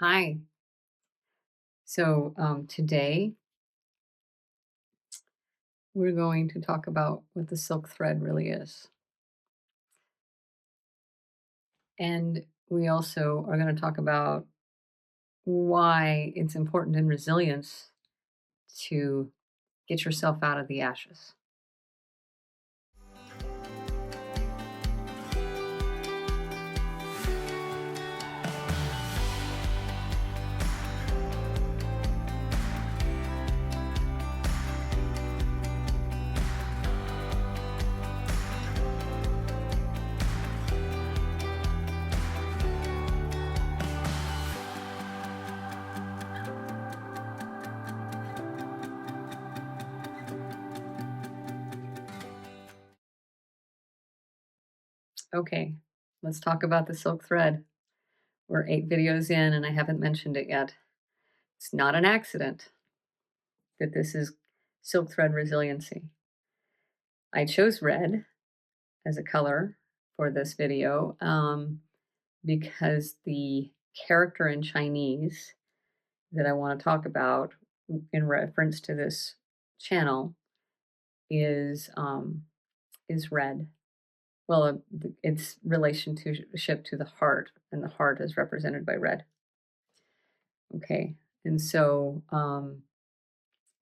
Hi. Today we're going to talk about what the silk thread really is. And we also are going to talk about why it's important in resilience to get yourself out of the ashes. Okay, let's talk about the silk thread. We're 8 videos in and I haven't mentioned it yet. It's not an accident that this is silk thread resiliency. I chose red as a color for this video because the character in Chinese that I want to talk about in reference to this channel is red. Well, its relationship to the heart, and the heart is represented by red. Okay, and so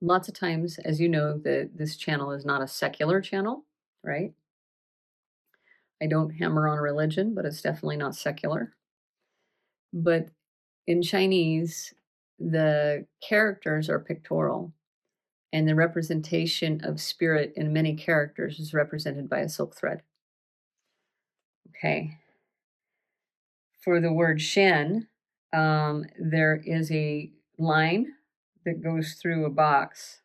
lots of times, as you know, this channel is not a secular channel, right? I don't hammer on religion, but it's definitely not secular. But in Chinese, the characters are pictorial, and the representation of spirit in many characters is represented by a silk thread. Okay. For the word Shen, there is a line that goes through a box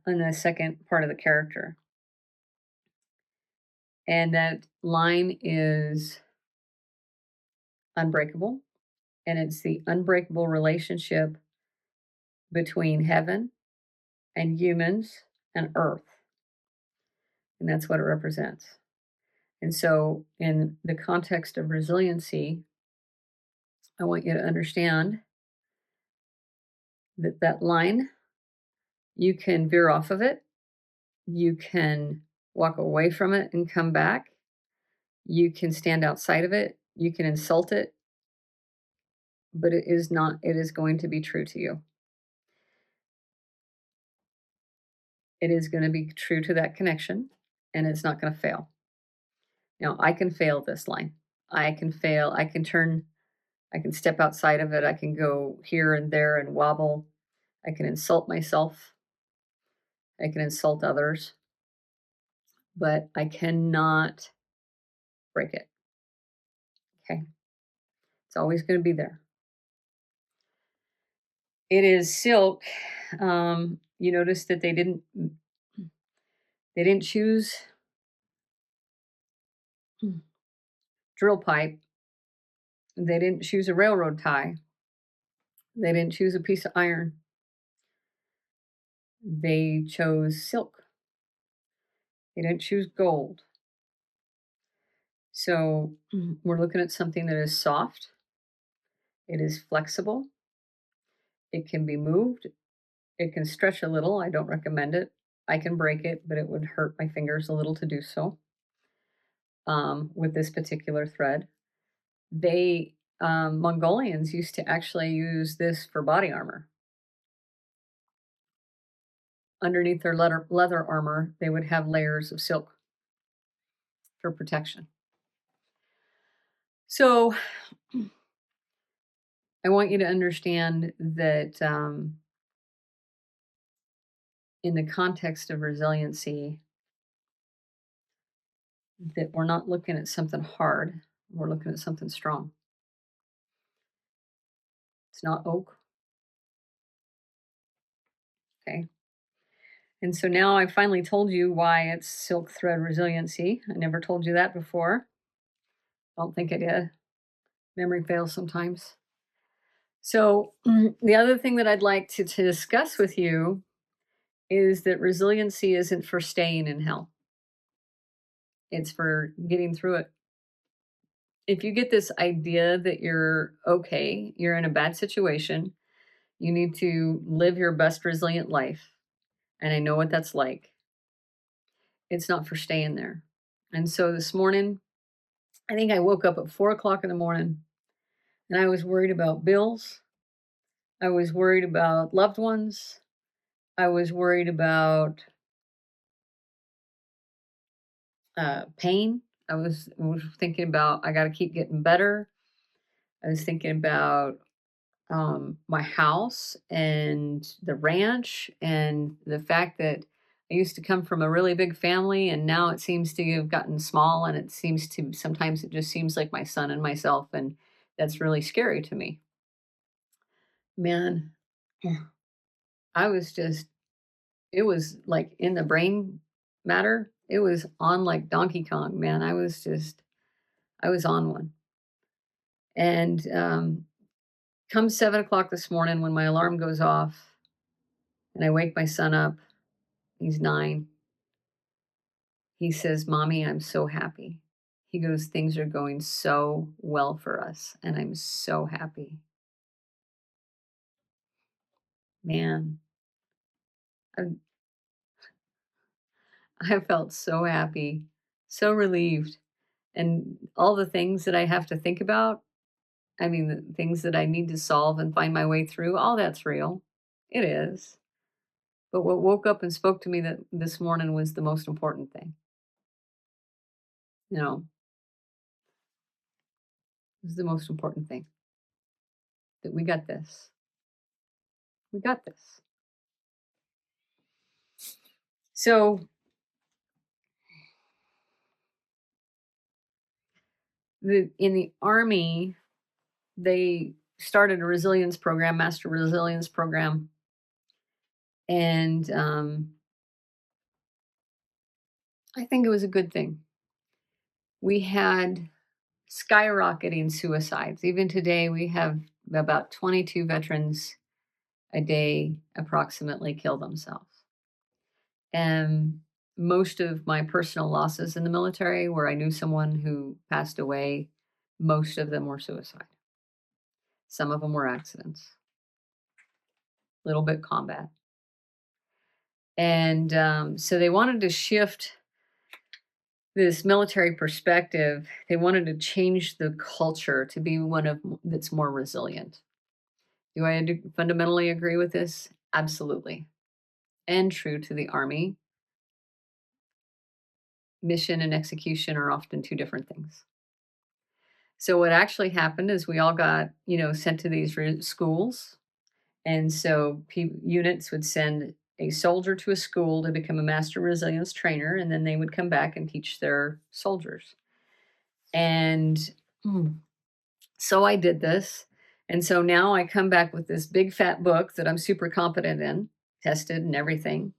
on the second part of the character. And that line is unbreakable. And it's the unbreakable relationship between heaven and humans and earth. And that's what it represents. And so, in the context of resiliency, I want you to understand that that line, you can veer off of it, you can walk away from it and come back, you can stand outside of it, you can insult it, but it is going to be true to you. It is going to be true to that connection, and it's not going to fail. Now, I can fail this line. I can fail. I can step outside of it. I can go here and there and wobble. I can insult myself. I can insult others, but I cannot break it. Okay. It's always going to be there. It is silk. You notice that they didn't choose drill pipe. They didn't choose a railroad tie. They didn't choose a piece of iron. They chose silk. They didn't choose gold. So we're looking at something that is soft. It is flexible. It can be moved. It can stretch a little. I don't recommend it. I can break it, but it would hurt my fingers a little to do so with this particular thread. Mongolians used to actually use this for body armor. Underneath their leather armor, they would have layers of silk for protection. So I want you to understand that in the context of resiliency, that we're not looking at something hard, we're looking at something strong. It's not oak. Okay. And so now I finally told you why it's silk thread resiliency. I never told you that before. I don't think I did. Memory fails sometimes. So the other thing that I'd like to discuss with you is that resiliency isn't for staying in hell. It's for getting through it. if you get this idea that you're okay, you're in a bad situation, you need to live your best resilient life. And I know what that's like. It's not for staying there. And so this morning, I think I woke up at 4 o'clock in the morning and I was worried about bills. I was worried about loved ones. I was worried about pain. I was thinking about I got to keep getting better. I was thinking about my house and the ranch and the fact that I used to come from a really big family and now it seems to have gotten small and it seems to sometimes it just seems like my son and myself and that's really scary to me. Man, I was just it was like in the brain matter. It was on like Donkey Kong, man. I was on one. And come 7 o'clock this morning when my alarm goes off and I wake my son up, he's 9. He says, "Mommy, I'm so happy." He goes, "Things are going so well for us, and I'm so happy." Man, I, I felt so happy, so relieved. And all the things that I have to think about, I mean, the things that I need to solve and find my way through, all that's real. It is. But what woke up and spoke to me that this morning was the most important thing. You know, was the most important thing that we got this. We got this. So in the army, they started a resilience program, master resilience program, and I think it was a good thing. We had skyrocketing suicides. Even today, we have about 22 veterans a day approximately kill themselves. And most of my personal losses in the military, where I knew someone who passed away, most of them were suicide. Some of them were accidents, a little bit combat. And so they wanted to shift this military perspective. They wanted to change the culture to be one of that's more resilient. Do I fundamentally agree with this? Absolutely. And true to the Army, mission and execution are often two different things. So what actually happened is we all got, sent to these schools. And so units would send a soldier to a school to become a master resilience trainer, and then they would come back and teach their soldiers. And so I did this. And so now I come back with this big fat book that I'm super competent in, tested and everything.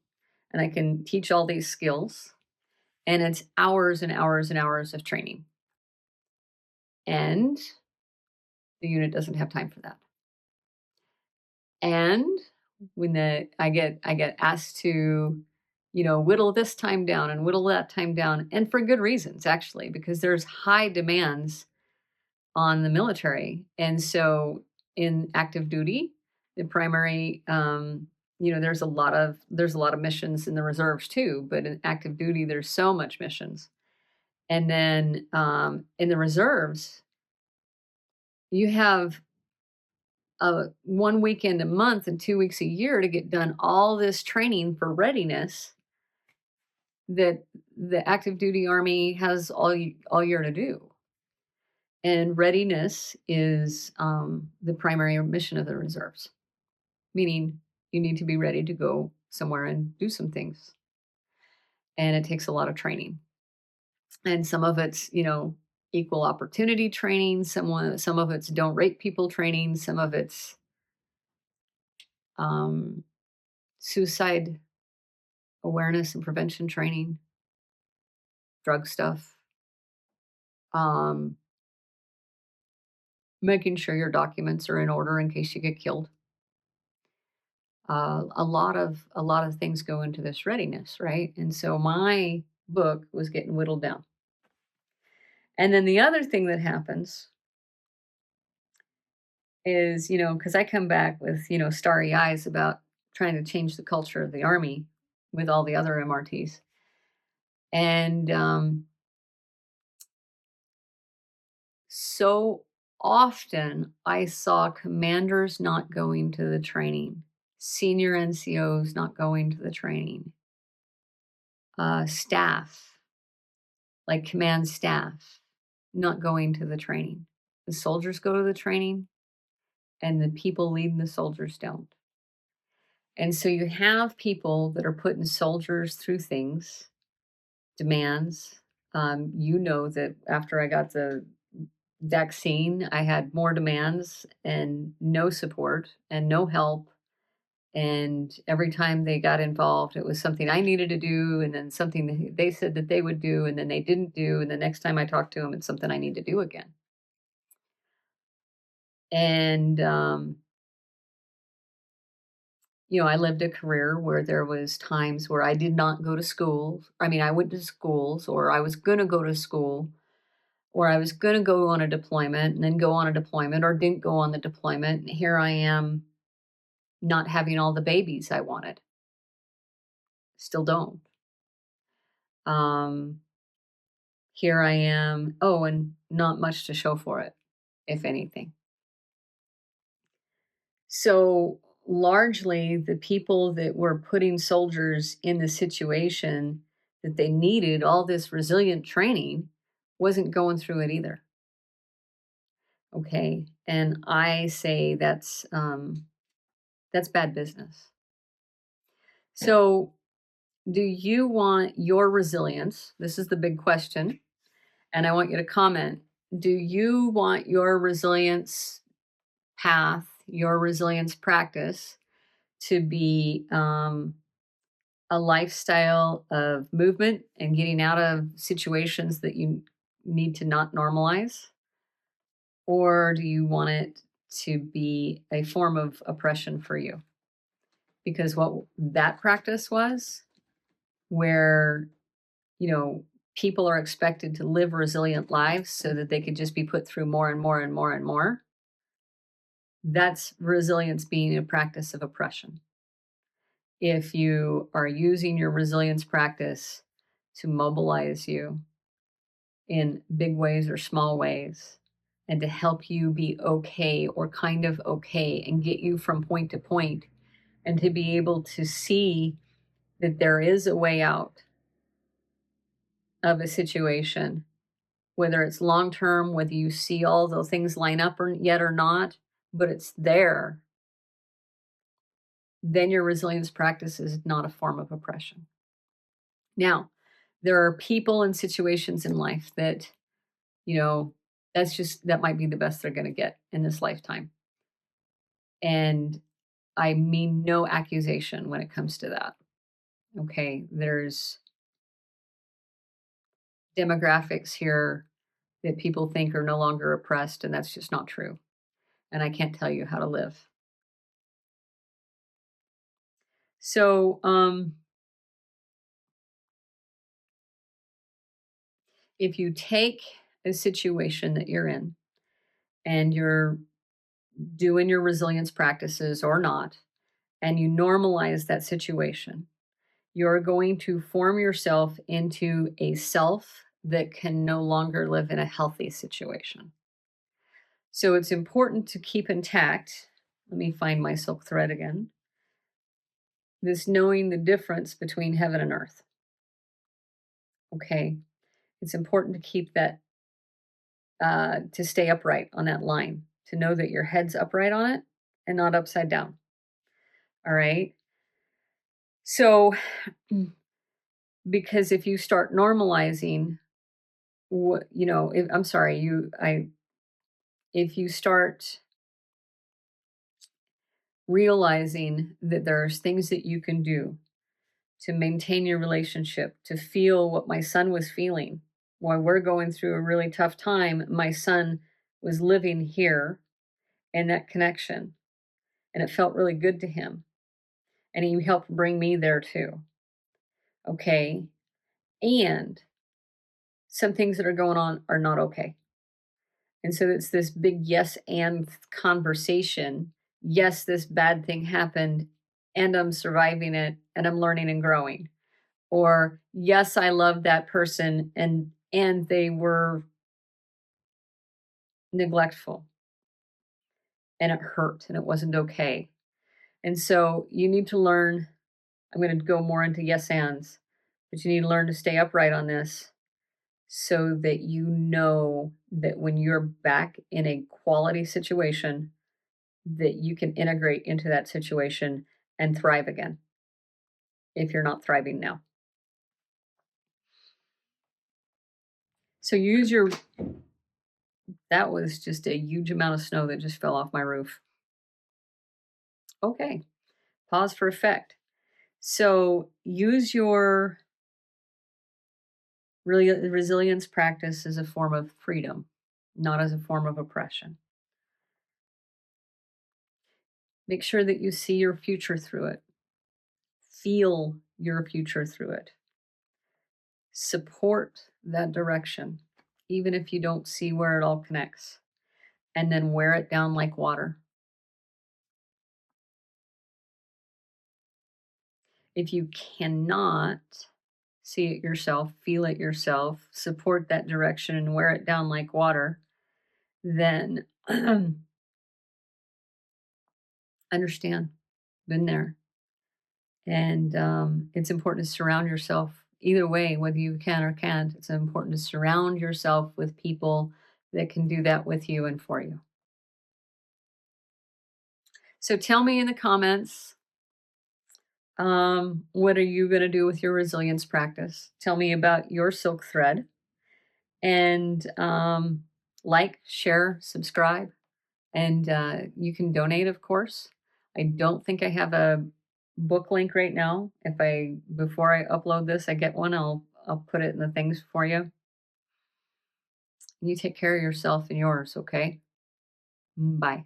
And I can teach all these skills. And it's hours and hours and hours of training. And the unit doesn't have time for that. And when I get asked to, whittle this time down and whittle that time down, and for good reasons, actually, because there's high demands on the military. And so in active duty, the primary, there's a lot of missions in the reserves too, but in active duty, there's so much missions. And then in the reserves, you have 1 weekend a month and 2 weeks a year to get done all this training for readiness that the active duty army has all year to do. And readiness is the primary mission of the reserves, meaning you need to be ready to go somewhere and do some things. And it takes a lot of training. And some of it's, equal opportunity training. Some of it's don't rape people training. Some of it's suicide awareness and prevention training, drug stuff, making sure your documents are in order in case you get killed. A lot of things go into this readiness, right? And so my book was getting whittled down. And then the other thing that happens is, because I come back with, starry eyes about trying to change the culture of the Army with all the other MRTs. And so often I saw commanders not going to the training, senior NCOs not going to the training, staff, like command staff, not going to the training. The soldiers go to the training and the people leading the soldiers don't. And so you have people that are putting soldiers through things, demands. That after I got the vaccine, I had more demands and no support and no help. And every time they got involved, it was something I needed to do, and then something that they said that they would do, and then they didn't do. And the next time I talked to them, it's something I need to do again. And I lived a career where there was times where I did not go to school. I mean, I went to schools, or I was going to go to school, or I was going to go on a deployment and then go on a deployment, or didn't go on the deployment. And here I am not having all the babies I wanted. Still don't. Here I am. Oh, and not much to show for it, if anything. So largely the people that were putting soldiers in the situation that they needed all this resilient training wasn't going through it either. Okay. And I say that's bad business. So do you want your resilience? This is the big question. And I want you to comment. Do you want your resilience path, your resilience practice to be a lifestyle of movement and getting out of situations that you need to not normalize? Or do you want it to be a form of oppression for you? Because what that practice was, where, people are expected to live resilient lives so that they could just be put through more and more and more and more, that's resilience being a practice of oppression. If you are using your resilience practice to mobilize you in big ways or small ways, and to help you be okay or kind of okay and get you from point to point, and to be able to see that there is a way out of a situation, whether it's long term, whether you see all those things line up or yet or not, but it's there, then your resilience practice is not a form of oppression. Now, there are people and situations in life that, that might be the best they're going to get in this lifetime. And I mean no accusation when it comes to that. Okay, there's demographics here that people think are no longer oppressed, and that's just not true. And I can't tell you how to live. So, if you take a situation that you're in and you're doing your resilience practices or not, and you normalize that situation, you're going to form yourself into a self that can no longer live in a healthy situation. So it's important to keep intact. Let me find my silk thread again. This knowing the difference between heaven and earth. Okay. It's important to keep that, to stay upright on that line, to know that your head's upright on it and not upside down. All right. So, because if you start normalizing what, if you start realizing that there's things that you can do to maintain your relationship, to feel what my son was feeling while we're going through a really tough time. My son was living here in that connection, and it felt really good to him. And he helped bring me there too. Okay. And some things that are going on are not okay. And so it's this big yes and conversation. Yes, this bad thing happened and I'm surviving it and I'm learning and growing. Or yes, I love that person and they were neglectful and it hurt and it wasn't okay. And so you need to learn. I'm going to go more into yes ands, but you need to learn to stay upright on this so that you know that when you're back in a quality situation, that you can integrate into that situation and thrive again if you're not thriving now. So use your, that was just a huge amount of snow that just fell off my roof. Okay, pause for effect. So use your resilience practice as a form of freedom, not as a form of oppression. Make sure that you see your future through it. Feel your future through it. Support that direction, even if you don't see where it all connects. And then wear it down like water. If you cannot see it yourself, feel it yourself, support that direction and wear it down like water, then understand, been there. And it's important to surround yourself either way, whether you can or can't. It's important to surround yourself with people that can do that with you and for you. So tell me in the comments, what are you going to do with your resilience practice? Tell me about your silk thread. And like, share, subscribe, and you can donate, of course. I don't think I have a book link right now. Before I upload this, I get one. I'll put it in the things for you. You take care of yourself and yours, okay? Bye.